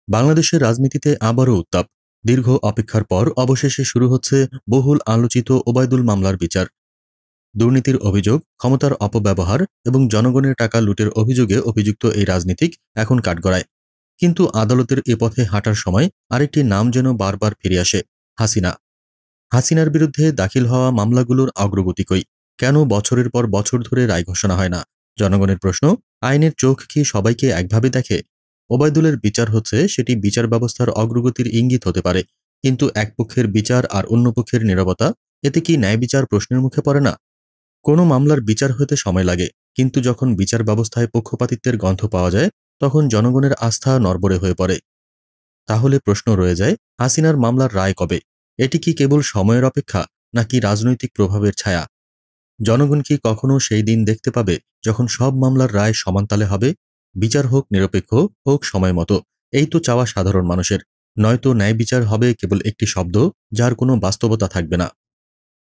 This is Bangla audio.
বাংলাদেশের রাজনীতিতে আবারও উত্তাপ। দীর্ঘ অপেক্ষার পর অবশেষে শুরু হচ্ছে বহুল আলোচিত ওবায়দুল মামলার বিচার। দুর্নীতির অভিযোগ, ক্ষমতার অপব্যবহার এবং জনগণের টাকা লুটের অভিযোগে অভিযুক্ত এই রাজনীতিক এখন কাঠগড়ায়। কিন্তু আদালতের এ পথে হাঁটার সময় আরেকটি নাম যেন বারবার ফিরে আসে, হাসিনা। হাসিনার বিরুদ্ধে দাখিল হওয়া মামলাগুলোর অগ্রগতি কই? কেন বছরের পর বছর ধরে রায় ঘোষণা হয় না? জনগণের প্রশ্ন, আইনের চোখ কি সবাইকে একভাবে দেখে? ওবায়দুলের বিচার হচ্ছে সেটি বিচার ব্যবস্থার অগ্রগতির ইঙ্গিত হতে পারে, কিন্তু এক পক্ষের বিচার আর অন্য পক্ষের নীরবতা, এতে কি ন্যায় বিচার প্রশ্নের মুখে পড়ে না? কোনো মামলার বিচার হতে সময় লাগে, কিন্তু যখন বিচার ব্যবস্থায় পক্ষপাতিত্বের গন্ধ পাওয়া যায় তখন জনগণের আস্থা নড়বড়ে হয়ে পড়ে। তাহলে প্রশ্ন রয়ে যায়, হাসিনার মামলার রায় কবে? এটি কি কেবল সময়ের অপেক্ষা, নাকি রাজনৈতিক প্রভাবের ছায়া? জনগণ কি কখনো সেই দিন দেখতে পাবে যখন সব মামলার রায় সমানতালে হবে? বিচার হোক নিরপেক্ষ, হোক সময় মতো, এই তো চাওয়া সাধারণ মানুষের। নয়তো ন্যায় বিচার হবে কেবল একটি শব্দ, যার কোনো বাস্তবতা থাকবে না।